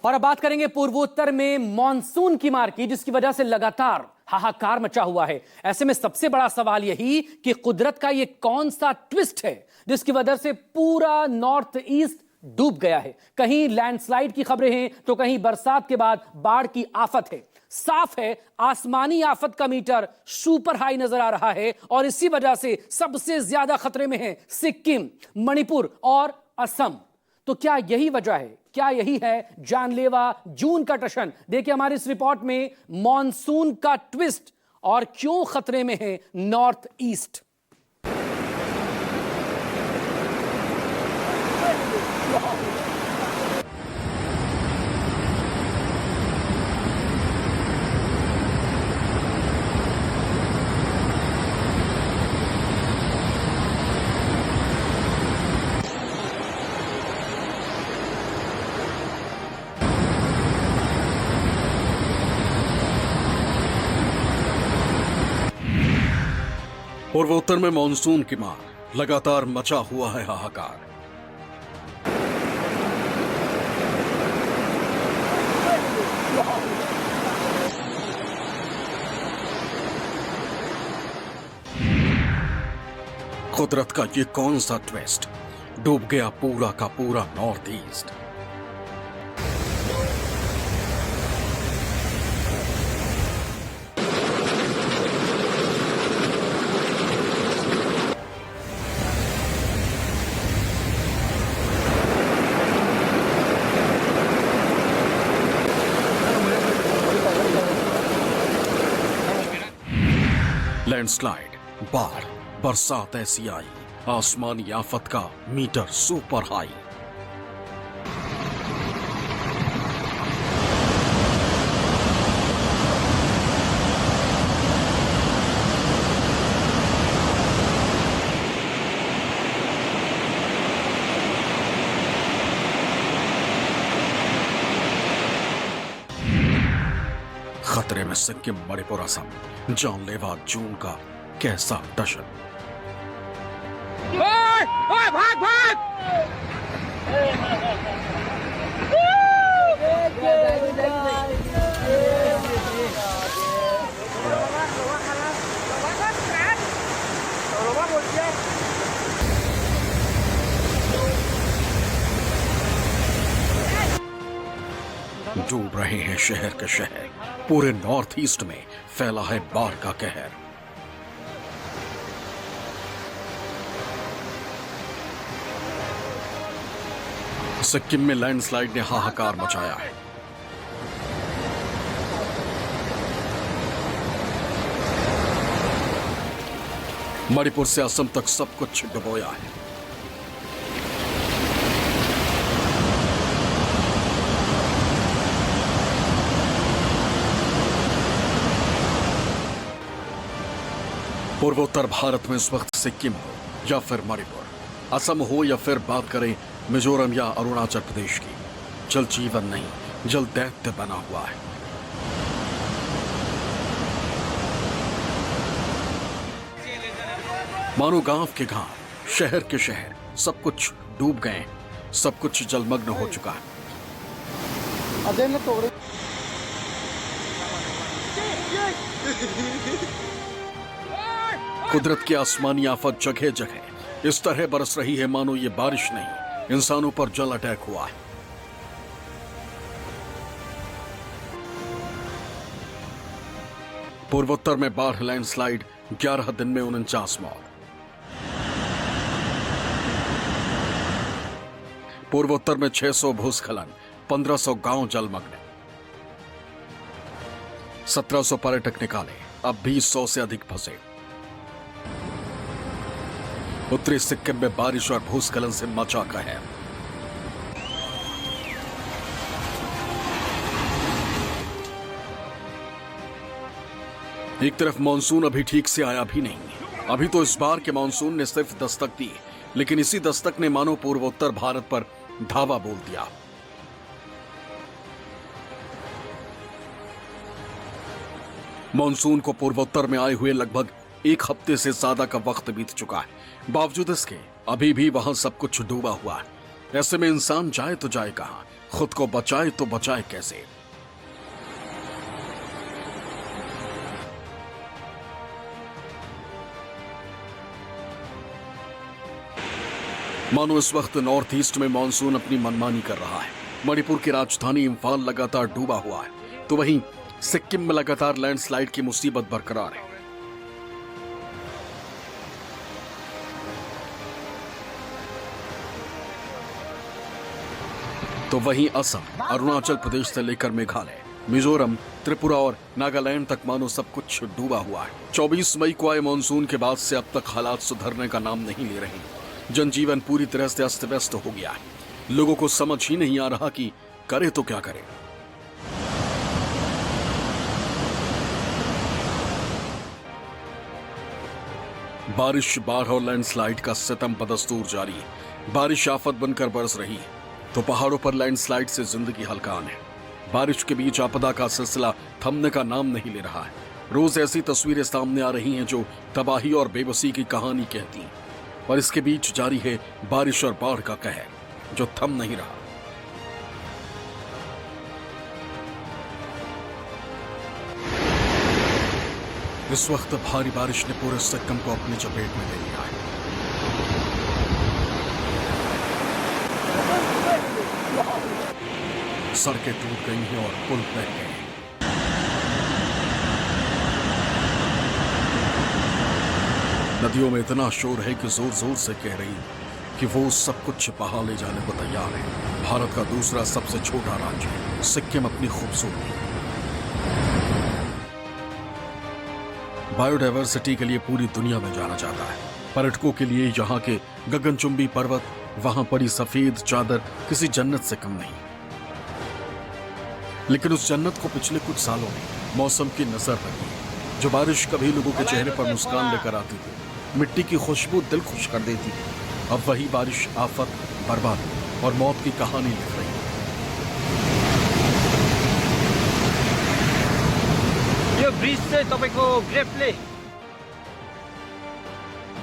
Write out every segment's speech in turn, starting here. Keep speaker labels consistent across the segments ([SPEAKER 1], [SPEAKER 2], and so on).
[SPEAKER 1] और अब बात करेंगे पूर्वोत्तर में मॉनसून की मार की, जिसकी वजह से लगातार हाहाकार मचा हुआ है। ऐसे में सबसे बड़ा सवाल यही कि कुदरत का ये कौन सा ट्विस्ट है जिसकी वजह से पूरा नॉर्थ ईस्ट डूब गया है। कहीं लैंडस्लाइड की खबरें हैं तो कहीं बरसात के बाद बाढ़ की आफत है। साफ है आसमानी आफत का मीटर सुपर हाई नजर आ रहा है और इसी वजह से सबसे ज्यादा खतरे में है सिक्किम, मणिपुर और असम। तो क्या यही वजह है, क्या यही है जानलेवा जून का टशन? देखिए हमारी इस रिपोर्ट में मॉनसून का ट्विस्ट और क्यों खतरे में है नॉर्थ ईस्ट।
[SPEAKER 2] पूर्वोत्तर में मॉनसून की मार, लगातार मचा हुआ है हाहाकार। कुदरत का ये कौन सा ट्विस्ट, डूब गया पूरा का पूरा नॉर्थ ईस्ट। लैंडस्लाइड, बाढ़, बरसात ऐसी आई, आसमानी आफत का मीटर सुपर हाई। खतरे में सिक्किम, मणिपुर, असम। जानलेवा जून का कैसा टशन।
[SPEAKER 3] भाग भाग!
[SPEAKER 2] डूब रहे हैं शहर के शहर। पूरे नॉर्थ ईस्ट में फैला है बाढ़ का कहर। सिक्किम में लैंडस्लाइड ने हाहाकार मचाया है। मणिपुर से असम तक सब कुछ डुबोया है। पूर्वोत्तर भारत में इस वक्त सिक्किम हो या फिर मणिपुर, असम हो या फिर बात करें मिजोरम या अरुणाचल प्रदेश की, जल जीवन नहीं, जल दैत्य बना हुआ है। मानो गांव के गांव, शहर के शहर, सब कुछ डूब गए, सब कुछ जलमग्न हो चुका है। कुदरत की आसमानी आफत जगह जगह इस तरह बरस रही है मानो ये बारिश नहीं, इंसानों पर जल अटैक हुआ है। पूर्वोत्तर में बाढ़, लैंडस्लाइड, 11 दिन में 49 मौत। पूर्वोत्तर में 600 भूस्खलन, 1500 गांव जलमग्न, 1700 पर्यटक निकाले, अब भी 100 से अधिक फंसे। उत्तरी सिक्किम में बारिश और भूस्खलन से मचा कहर। एक तरफ मॉनसून अभी ठीक से आया भी नहीं। अभी तो इस बार के मॉनसून ने सिर्फ दस्तक दी, लेकिन इसी दस्तक ने मानो पूर्वोत्तर भारत पर धावा बोल दिया। मॉनसून को पूर्वोत्तर में आए हुए लगभग एक हफ्ते से ज्यादा का वक्त बीत चुका है। बावजूद इसके अभी भी वहां सब कुछ डूबा हुआ है। ऐसे में इंसान जाए तो जाए कहां? खुद को बचाए तो बचाए कैसे। मानो इस वक्त नॉर्थ ईस्ट में मॉनसून अपनी मनमानी कर रहा है। मणिपुर की राजधानी इम्फाल लगातार डूबा हुआ है, तो वहीं सिक्किम में लगातार लैंडस्लाइड की मुसीबत बरकरार है। तो वहीं असम, अरुणाचल प्रदेश से लेकर मेघालय, मिजोरम, त्रिपुरा और नागालैंड तक मानो सब कुछ डूबा हुआ है। 24 मई को आए मॉनसून के बाद से अब तक हालात सुधरने का नाम नहीं ले रहे। जनजीवन पूरी तरह से अस्त व्यस्त हो गया है। लोगों को समझ ही नहीं आ रहा कि करे तो क्या करे। बारिश, बाढ़ और लैंडस्लाइड का सितम बदस्तूर जारी है। बारिश आफत बनकर बरस रही है तो पहाड़ों पर लैंडस्लाइड से जिंदगी हलकान है। बारिश के बीच आपदा का सिलसिला थमने का नाम नहीं ले रहा है। रोज ऐसी तस्वीरें सामने आ रही हैं जो तबाही और बेबसी की कहानी कहती हैं, और इसके बीच जारी है बारिश और बाढ़ का कहर जो थम नहीं रहा। इस वक्त भारी बारिश ने पूरे सिक्किम को अपनी चपेट में ले लिया है। सड़कें टूट गई हैं और पुल बह गए हैं। नदियों में इतना शोर है कि जोर जोर से कह रही कि वो सब कुछ बहा ले जाने को तैयार है। भारत का दूसरा सबसे छोटा राज्य सिक्किम अपनी खूबसूरती, बायोडायवर्सिटी के लिए पूरी दुनिया में जाना जाता है। पर्यटकों के लिए यहाँ के गगनचुंबी पर्वत, वहां पड़ी सफेद चादर किसी जन्नत से कम नहीं। लेकिन उस जन्नत को पिछले कुछ सालों में मौसम की नजर लगी, जो बारिश कभी लोगों के चेहरे पर मुस्कान लेकर आती थी, मिट्टी की खुशबू दिल खुश कर देती थी, अब वही बारिश आफत, बर्बादी और मौत की कहानी लिख रही है।
[SPEAKER 3] यो ब्रिज चाहिँ तपाईको ग्रेफले।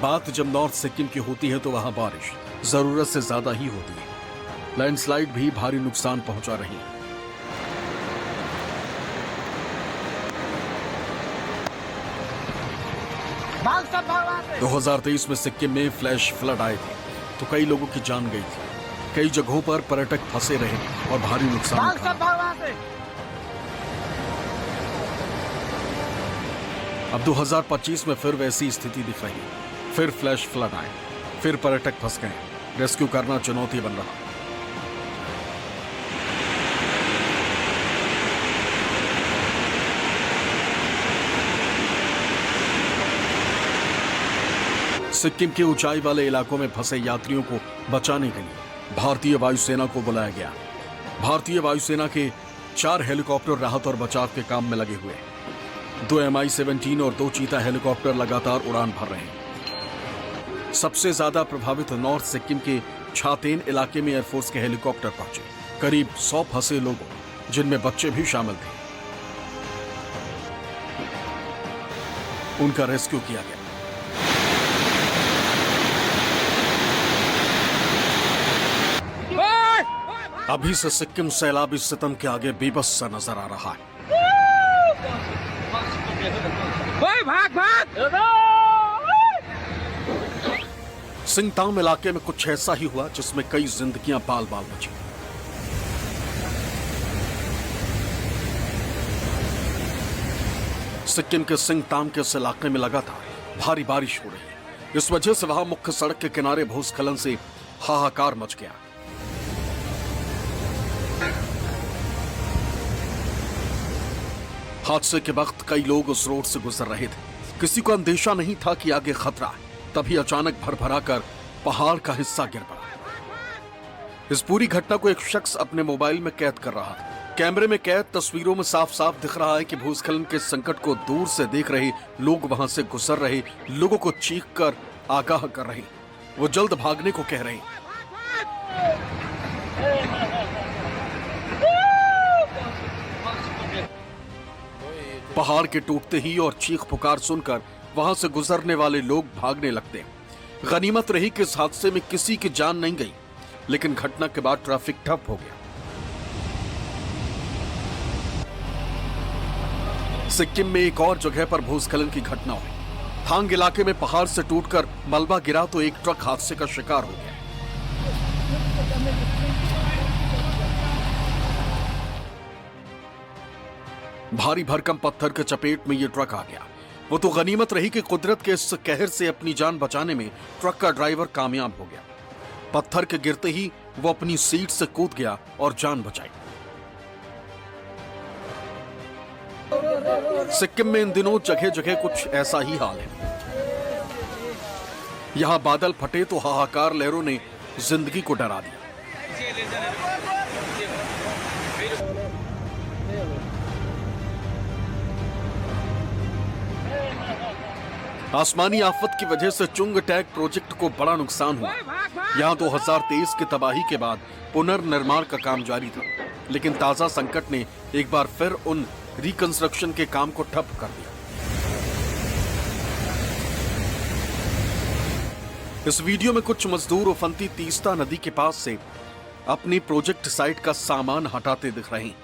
[SPEAKER 2] बात जब नॉर्थ सिक्किम की होती है तो वहां बारिश जरूरत से ज्यादा ही होती है। लैंडस्लाइड भी भारी नुकसान पहुंचा रही है।
[SPEAKER 3] भाग सब भाग।
[SPEAKER 2] 2023 में सिक्किम में फ्लैश फ्लड आए थे तो कई लोगों की जान गई थी। कई जगहों पर पर्यटक फंसे रहे और भारी नुकसान
[SPEAKER 3] भाग
[SPEAKER 2] उठाना।
[SPEAKER 3] सब भाग।
[SPEAKER 2] अब 2025 में फिर वैसी स्थिति दिख रही है। फिर फ्लैश फ्लड आए, फिर पर्यटक फंस गए। रेस्क्यू करना चुनौती बन रहा। सिक्किम के ऊंचाई वाले इलाकों में फंसे यात्रियों को बचाने के लिए भारतीय वायुसेना को बुलाया गया। भारतीय वायुसेना के 4 हेलीकॉप्टर राहत और बचाव के काम में लगे हुए हैं। 2 Mi-17 और 2 चीता हेलीकॉप्टर लगातार उड़ान भर रहे हैं। सबसे ज्यादा प्रभावित नॉर्थ सिक्किम के छातेन इलाके में एयरफोर्स के हेलीकॉप्टर पहुंचे। करीब 100 फंसे लोगों, जिनमें बच्चे भी शामिल थे, उनका रेस्क्यू किया गया। अभी से सिक्किम सैलाबी सितम के आगे बेबस सा नजर आ रहा है।
[SPEAKER 3] ओए भाग भाग।
[SPEAKER 2] सिंगताम इलाके में कुछ ऐसा ही हुआ जिसमें कई जिंदगियां बाल बाल बची। सिक्किम के सिंगताम के इस इलाके में लगातार भारी बारिश हो रही है। इस वजह से वहां मुख्य सड़क के किनारे भूस्खलन से हाहाकार मच गया। हादसे के वक्त कई लोग उस रोड से गुजर रहे थे। किसी को अंदेशा नहीं था कि आगे खतरा है। तभी अचानक भरभरा कर पहाड़ का हिस्सा गिर पड़ा। इस पूरी घटना को एक शख्स अपने मोबाइल में कैद कर रहा था। कैमरे में कैद तस्वीरों में साफ साफ दिख रहा है कि भूस्खलन के संकट को दूर से देख रहे लोग वहां से गुजर रहे लोगों को चीख कर आगाह कर रहे। वो जल्द भागने को कह रहे। पहाड़ के टूटते ही और चीख पुकार सुनकर वहां से गुजरने वाले लोग भागने लगते। गनीमत रही कि इस हादसे में किसी की जान नहीं गई, लेकिन घटना के बाद ट्रैफिक ठप हो गया। सिक्किम में एक और जगह पर भूस्खलन की घटना हुई। थांग इलाके में पहाड़ से टूटकर मलबा गिरा तो एक ट्रक हादसे का शिकार हो गया। भारी भरकम पत्थर के चपेट में यह ट्रक आ गया। वो तो गनीमत रही कि कुदरत के इस कहर से अपनी जान बचाने में ट्रक का ड्राइवर कामयाब हो गया। पत्थर के गिरते ही वो अपनी सीट से कूद गया और जान बचाई। सिक्किम में इन दिनों जगह जगह कुछ ऐसा ही हाल है। यहां बादल फटे तो हाहाकार लहरों ने जिंदगी को डरा दिया। आसमानी आफत की वजह से चुंग टैग प्रोजेक्ट को बड़ा नुकसान हुआ। यहां 2023 की तबाही के बाद पुनर्निर्माण का काम जारी था, लेकिन ताजा संकट ने एक बार फिर उन रिकंस्ट्रक्शन के काम को ठप कर दिया। इस वीडियो में कुछ मजदूर उफनती तीस्ता नदी के पास से अपनी प्रोजेक्ट साइट का सामान हटाते दिख रहे हैं।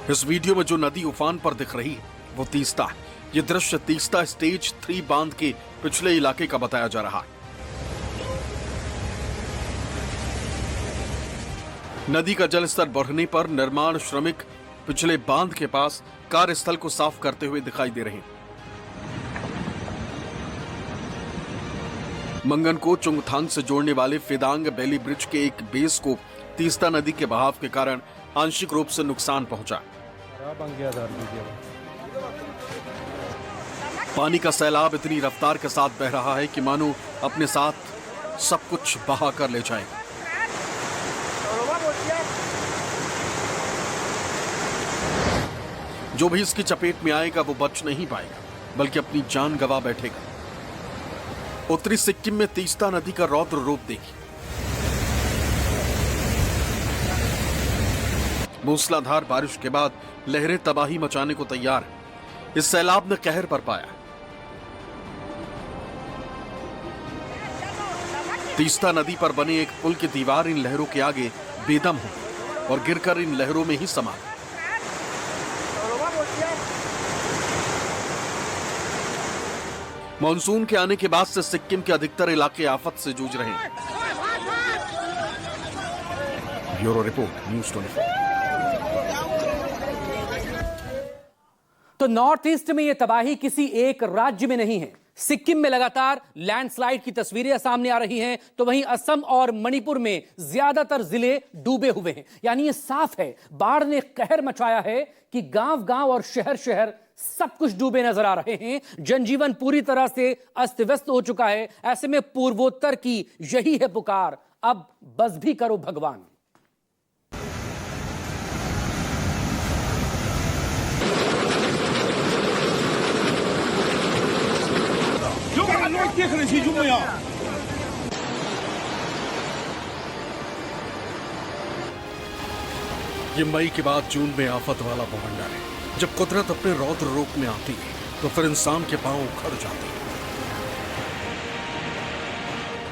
[SPEAKER 2] इस वीडियो में जो नदी उफान पर दिख रही है वो तीस्ता है। ये दृश्य तीस्ता स्टेज 3 बांध के पिछले इलाके का बताया जा रहा है। नदी का जलस्तर बढ़ने पर निर्माण श्रमिक पिछले बांध के पास कार्यस्थल को साफ करते हुए दिखाई दे रहे हैं। मंगन को चुंगथांग से जोड़ने वाले फिदांग बैली ब्रिज के एक बेस को तीस्ता नदी के बहाव के कारण आंशिक रूप से नुकसान पहुंचा। पानी का सैलाब इतनी रफ्तार के साथ बह रहा है कि मानो अपने साथ सब कुछ बहा कर ले जाएगा। जो भी इसकी चपेट में आएगा वो बच नहीं पाएगा, बल्कि अपनी जान गंवा बैठेगा। उत्तरी सिक्किम में तीस्ता नदी का रौद्र रूप देखिए। मूसलाधार बारिश के बाद लहरें तबाही मचाने को तैयार हैं। इस सैलाब ने कहर बरपाया। तीस्ता नदी पर बने एक पुल की दीवार इन लहरों के आगे बेदम हो और गिरकर इन लहरों में ही समा गई। मानसून के आने के बाद से सिक्किम के अधिकतर इलाके आफत से जूझ रहे हैं। Bureau report, news 24।
[SPEAKER 1] तो नॉर्थ ईस्ट में यह तबाही किसी एक राज्य में नहीं है। सिक्किम में लगातार लैंडस्लाइड की तस्वीरें सामने आ रही हैं, तो वहीं असम और मणिपुर में ज्यादातर जिले डूबे हुए हैं। यानी ये साफ है, बाढ़ ने कहर मचाया है कि गांव-गांव और शहर-शहर सब कुछ डूबे नजर आ रहे हैं। जनजीवन पूरी तरह से अस्त व्यस्त हो चुका है। ऐसे में पूर्वोत्तर की यही है पुकार, अब बस भी करो भगवान।
[SPEAKER 2] ये मई के बाद जून में आफत वाला बवंडर है। जब कुदरत अपने रौद्र रूप में आती है तो फिर इंसान के पांव उखड़ जाते हैं।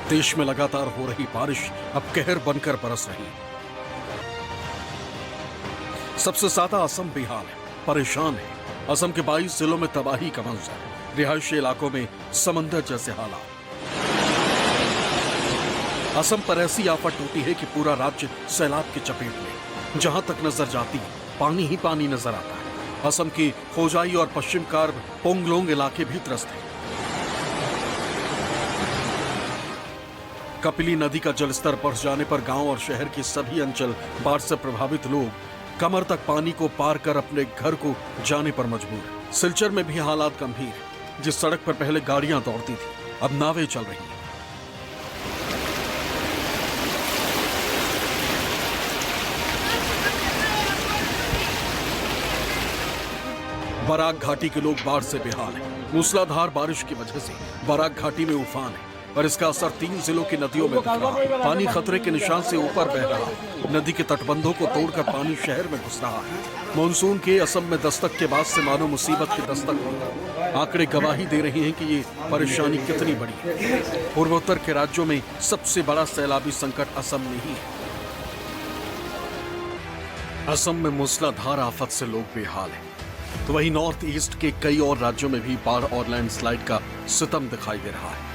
[SPEAKER 2] देश में लगातार हो रही बारिश अब कहर बनकर बरस रही है। सबसे ज्यादा असम बेहाल है, परेशान है। असम के 22 जिलों में तबाही का मंजर, रिहायशी इलाकों में समंदर जैसे हालात। असम पर ऐसी आफत टूटी है कि पूरा राज्य सैलाब की चपेट में। जहां तक नजर जाती है पानी ही पानी नजर आता है। असम के खोजाई और पश्चिम कार्ब पोंगलोंग इलाके भी त्रस्त हैं। कपिली नदी का जलस्तर बढ़ जाने पर गांव और शहर के सभी अंचल बाढ़ से प्रभावित लोग कमर तक पानी को पार कर अपने घर को जाने पर मजबूर हैं। सिलचर में भी हालात गंभीर हैं। जिस सड़क पर पहले गाड़ियां दौड़ती थी अब नावें चल रही हैं। बराक घाटी के लोग बाढ़ से बेहाल हैं। मूसलाधार बारिश की वजह से बराक घाटी में उफान है और इसका असर 3 जिलों की नदियों में दिख रहा है। पानी खतरे के निशान से ऊपर बह रहा है। नदी के तटबंधों को तोड़कर पानी शहर में घुस रहा है। मानसून के असम में दस्तक के बाद से मानो मुसीबत की दस्तक हुई। आंकड़े गवाही दे रहे हैं कि ये परेशानी कितनी बड़ी है। पूर्वोत्तर के राज्यों में सबसे बड़ा सैलाबी संकट असम में ही है। असम में मूसलाधार आफत से लोग बेहाल हैं, तो वहीं नॉर्थ ईस्ट के कई और राज्यों में भी बाढ़ और लैंडस्लाइड का सितम दिखाई दे रहा है।